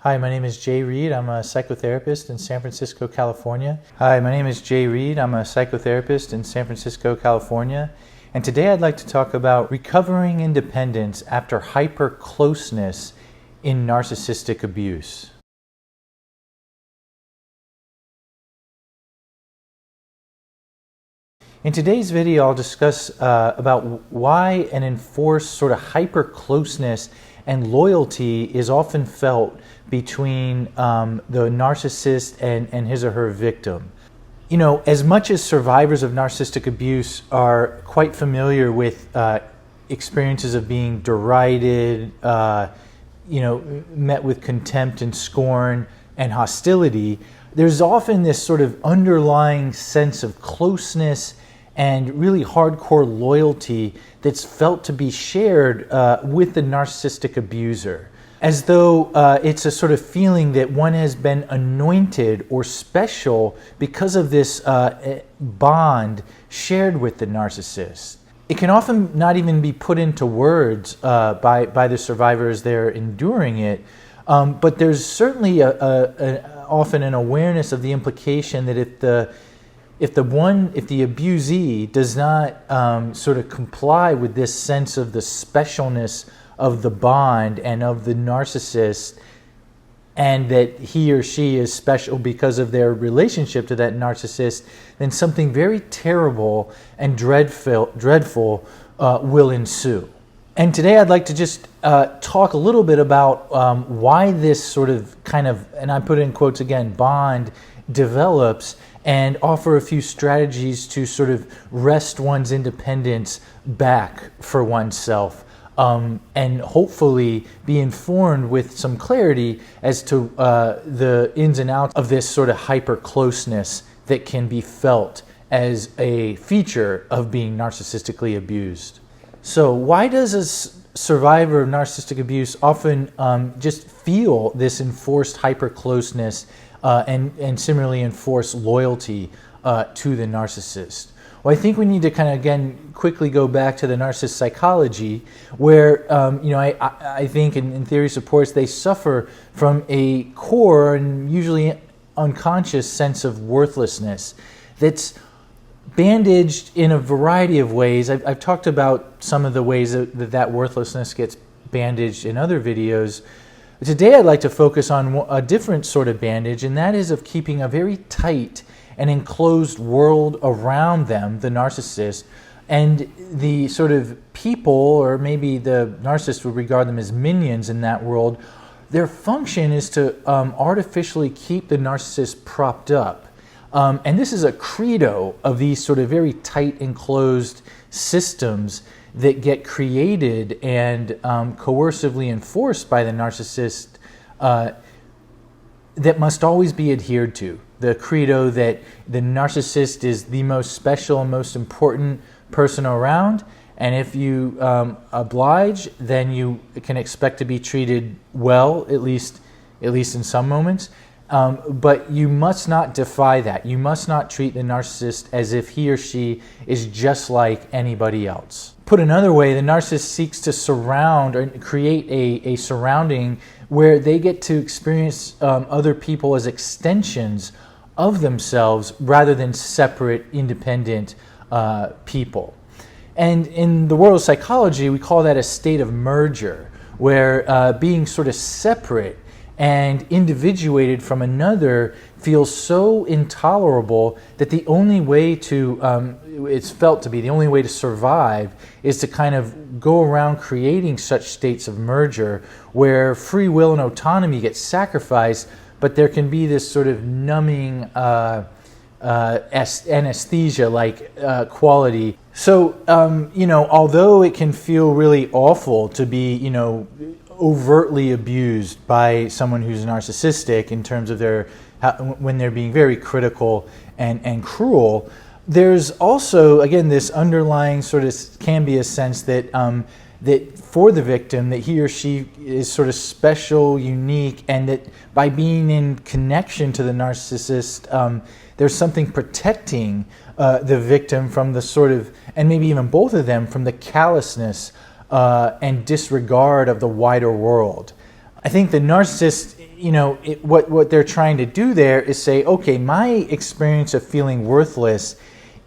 Hi, my name is Jayreid. I'm a psychotherapist in San Francisco, California. Hi, my name is Jayreid. I'm a psychotherapist in San Francisco, California. And today I'd like to talk about recovering independence after hyper-closeness in narcissistic abuse. In today's video, I'll discuss about why an enforced sort of hyper-closeness and loyalty is often felt between the narcissist and his or her victim. You know, as much as survivors of narcissistic abuse are quite familiar with experiences of being derided, met with contempt and scorn and hostility, there's often this sort of underlying sense of closeness and really hardcore loyalty that's felt to be shared with the narcissistic abuser, as though it's a sort of feeling that one has been anointed or special because of this bond shared with the narcissist. It can often not even be put into words by the survivors they're enduring it, but there's certainly often an awareness of the implication that if the abusee does not sort of comply with this sense of the specialness of the bond and of the narcissist, and that he or she is special because of their relationship to that narcissist, then something very terrible and dreadful will ensue. And today I'd like to just talk a little bit about why this sort of and I put it in quotes again, bond develops, and offer a few strategies to sort of wrest one's independence back for oneself, and hopefully be informed with some clarity as to the ins and outs of this sort of hyper-closeness that can be felt as a feature of being narcissistically abused. So why does a survivor of narcissistic abuse often just feel this enforced hyper-closeness and similarly enforce loyalty to the narcissist? Well, I think we need to kind of, again, quickly go back to the narcissist psychology, where, I think, and in theory supports, they suffer from a core and usually unconscious sense of worthlessness that's bandaged in a variety of ways. I've talked about some of the ways that worthlessness gets bandaged in other videos. Today I'd like to focus on a different sort of bandage, and that is of keeping a very tight and enclosed world around them, the narcissist, and the sort of people, or maybe the narcissist would regard them as minions in that world. Their function is to artificially keep the narcissist propped up. And this is a credo of these sort of very tight enclosed systems that get created and coercively enforced by the narcissist that must always be adhered to. The credo that the narcissist is the most special and most important person around, and if you oblige, then you can expect to be treated well, at least in some moments. But you must not defy that. You must not treat the narcissist as if he or she is just like anybody else. Put another way, the narcissist seeks to surround or create a surrounding where they get to experience other people as extensions of themselves rather than separate, independent people. And in the world of psychology, we call that a state of merger, where being sort of separate and individuated from another feels so intolerable that the only way to, it's felt to be the only way to survive is to kind of go around creating such states of merger where free will and autonomy get sacrificed, but there can be this sort of numbing anesthesia-like quality. So, although it can feel really awful to be, overtly abused by someone who's narcissistic in terms of when they're being very critical and cruel, there's also, again, this underlying sort of can be a sense that that for the victim, that he or she is sort of special, unique, and that by being in connection to the narcissist, there's something protecting the victim from the sort of, and maybe even both of them, from the callousness and disregard of the wider world. I think the narcissist what they're trying to do there is say, okay, my experience of feeling worthless,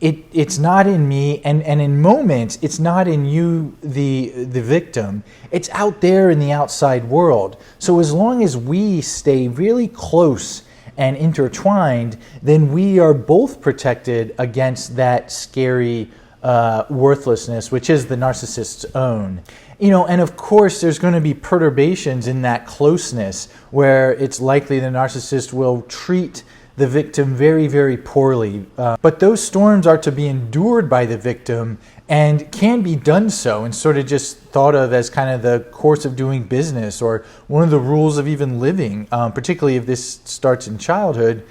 it's not in me, and in moments it's not in you, the victim. It's out there in the outside world. So as long as we stay really close and intertwined, then we are both protected against that scary worthlessness, which is the narcissist's own. And of course there's going to be perturbations in that closeness where it's likely the narcissist will treat the victim very, very poorly. But those storms are to be endured by the victim and can be done so and sort of just thought of as kind of the course of doing business or one of the rules of even living, particularly if this starts in childhood.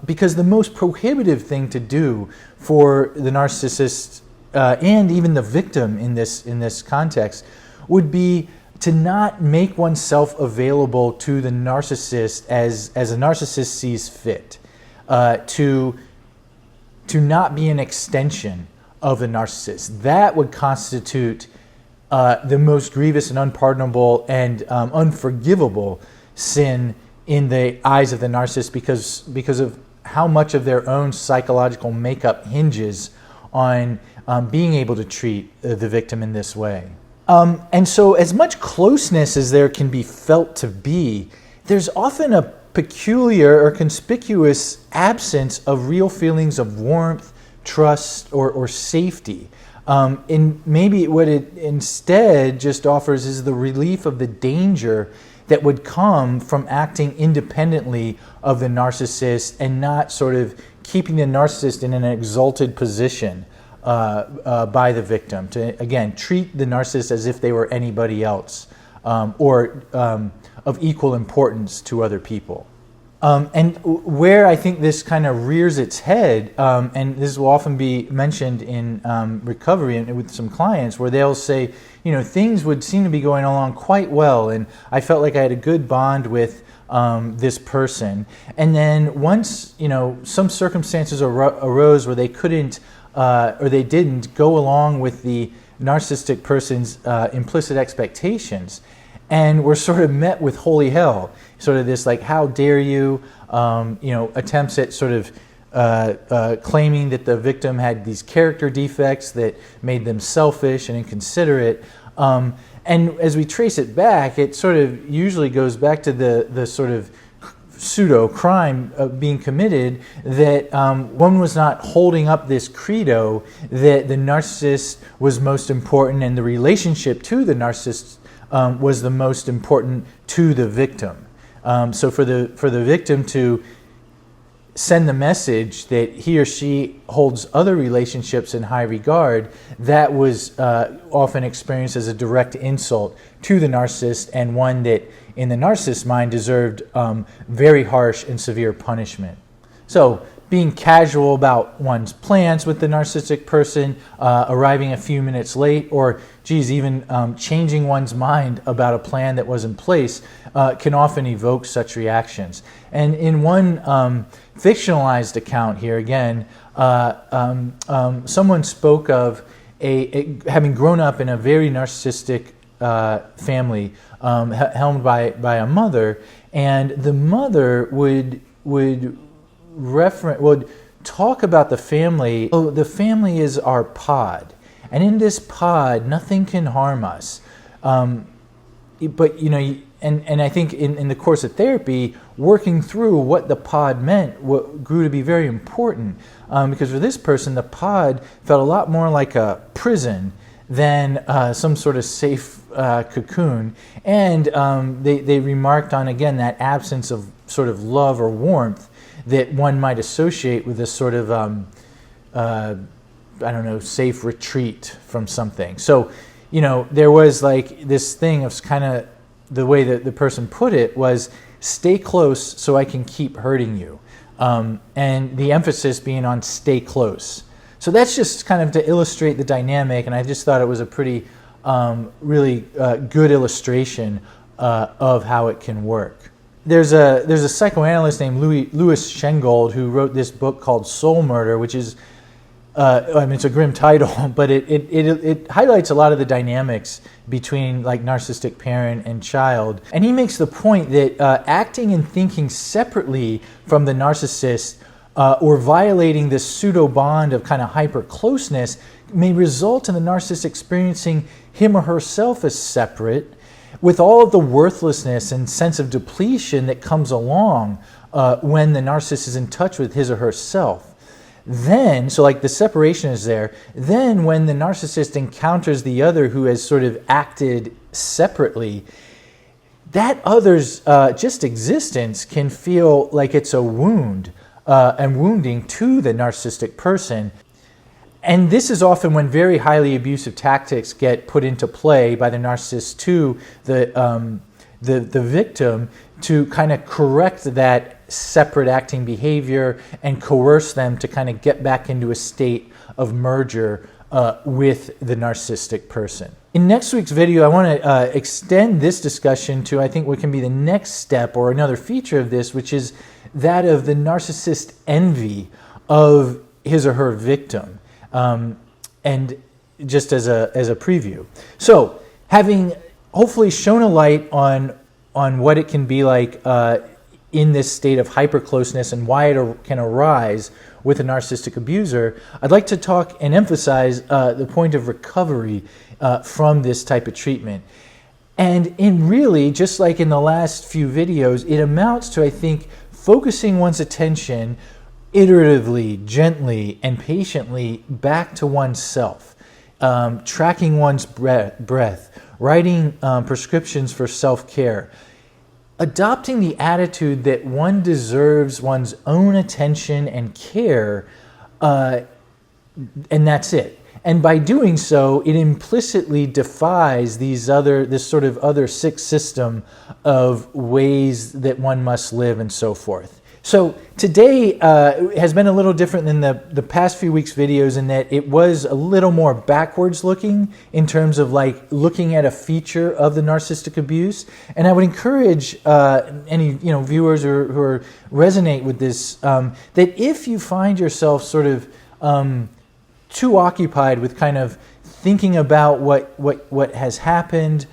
Because the most prohibitive thing to do for the narcissist and even the victim in this context would be to not make oneself available to the narcissist as a narcissist sees fit, to not be an extension of the narcissist. That would constitute the most grievous and unpardonable and unforgivable sin in the eyes of the narcissist because of how much of their own psychological makeup hinges on being able to treat the victim in this way. And so as much closeness as there can be felt to be, there's often a peculiar or conspicuous absence of real feelings of warmth, trust, or safety. And maybe what it instead just offers is the relief of the danger that would come from acting independently of the narcissist and not sort of keeping the narcissist in an exalted position by the victim, to again treat the narcissist as if they were anybody else or of equal importance to other people. And where I think this kind of rears its head, and this will often be mentioned in recovery and with some clients, where they'll say, things would seem to be going along quite well, and I felt like I had a good bond with this person. And then once, some circumstances arose where they couldn't or they didn't go along with the narcissistic person's implicit expectations, and were sort of met with holy hell, sort of this like, how dare you, attempts at sort of claiming that the victim had these character defects that made them selfish and inconsiderate. And as we trace it back, it sort of usually goes back to the sort of pseudo-crime being committed, that one was not holding up this credo that the narcissist was most important and the relationship to the narcissist was the most important to the victim. So for the victim to send the message that he or she holds other relationships in high regard, that was often experienced as a direct insult to the narcissist, and one that in the narcissist's mind deserved very harsh and severe punishment. So being casual about one's plans with the narcissistic person, arriving a few minutes late, or even changing one's mind about a plan that was in place can often evoke such reactions. And in one fictionalized account here, again, someone spoke of having grown up in a very narcissistic family helmed by a mother, and the mother would talk about the family. Oh, the family is our pod, and in this pod, nothing can harm us. But and I think in the course of therapy, working through what the pod meant grew to be very important, because for this person, the pod felt a lot more like a prison than some sort of safe cocoon. And they remarked on, again, that absence of sort of love or warmth that one might associate with this sort of, safe retreat from something. So, there was like this thing of kind of, the way that the person put it was, stay close so I can keep hurting you. And the emphasis being on stay close. So that's just kind of to illustrate the dynamic, and I just thought it was a pretty, really good illustration of how it can work. There's a psychoanalyst named Louis Schengold who wrote this book called Soul Murder, which is I mean, it's a grim title, but it highlights a lot of the dynamics between like narcissistic parent and child. And he makes the point that acting and thinking separately from the narcissist or violating this pseudo-bond of kind of hyper-closeness may result in the narcissist experiencing him or herself as separate, with all of the worthlessness and sense of depletion that comes along when the narcissist is in touch with his or herself. Then, so like the separation is there, then when the narcissist encounters the other who has sort of acted separately, that other's just existence can feel like it's a wound and wounding to the narcissistic person. And this is often when very highly abusive tactics get put into play by the narcissist to the victim to kind of correct that separate acting behavior and coerce them to kind of get back into a state of merger with the narcissistic person. In next week's video, I want to extend this discussion to, I think, what can be the next step or another feature of this, which is that of the narcissist envy of his or her victim. And just as a preview. So, having hopefully shone a light on what it can be like in this state of hyper-closeness and why it can arise with a narcissistic abuser, I'd like to talk and emphasize the point of recovery from this type of treatment. And in really, just like in the last few videos, it amounts to, I think, focusing one's attention iteratively, gently, and patiently back to oneself, tracking one's breath, writing prescriptions for self-care, adopting the attitude that one deserves one's own attention and care, and that's it. And by doing so, it implicitly defies this sort of other sick system of ways that one must live and so forth. So today has been a little different than the past few weeks' videos in that it was a little more backwards looking in terms of like looking at a feature of the narcissistic abuse. And I would encourage any viewers who resonate with this that if you find yourself sort of too occupied with kind of thinking about what has happened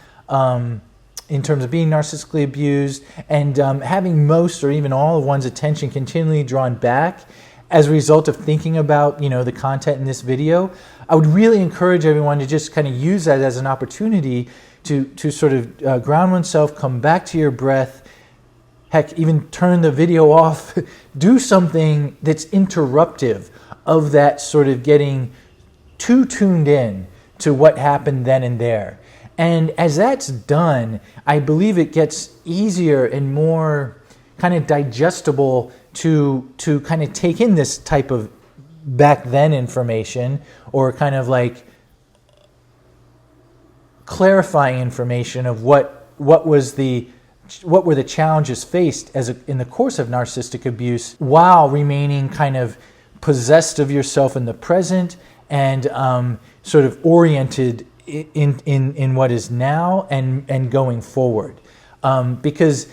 in terms of being narcissistically abused and having most or even all of one's attention continually drawn back as a result of thinking about the content in this video, I would really encourage everyone to just kind of use that as an opportunity to sort of ground oneself, come back to your breath, heck, even turn the video off, do something that's interruptive of that sort of getting too tuned in to what happened then and there. And as that's done, I believe it gets easier and more kind of digestible to kind of take in this type of back then information, or kind of like clarifying information of what were the challenges faced in the course of narcissistic abuse, while remaining kind of possessed of yourself in the present and sort of oriented in what is now and going forward. Because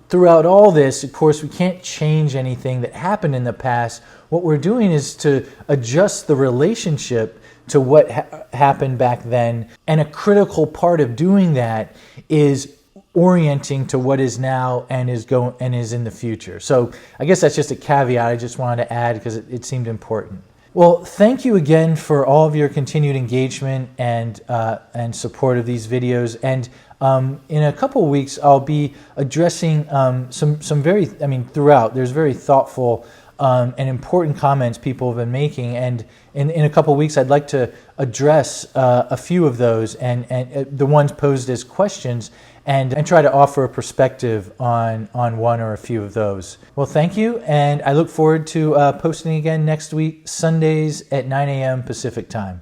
throughout all this, of course, we can't change anything that happened in the past. What we're doing is to adjust the relationship to what happened back then. And a critical part of doing that is orienting to what is now and is in the future. So I guess that's just a caveat I just wanted to add because it seemed important. Well, thank you again for all of your continued engagement and support of these videos. And in a couple of weeks, I'll be addressing some very, throughout, there's very thoughtful and important comments people have been making. And in a couple of weeks, I'd like to address a few of those and the ones posed as questions and try to offer a perspective on one or a few of those. Well, thank you, and I look forward to posting again next week, Sundays at 9 a.m. Pacific time.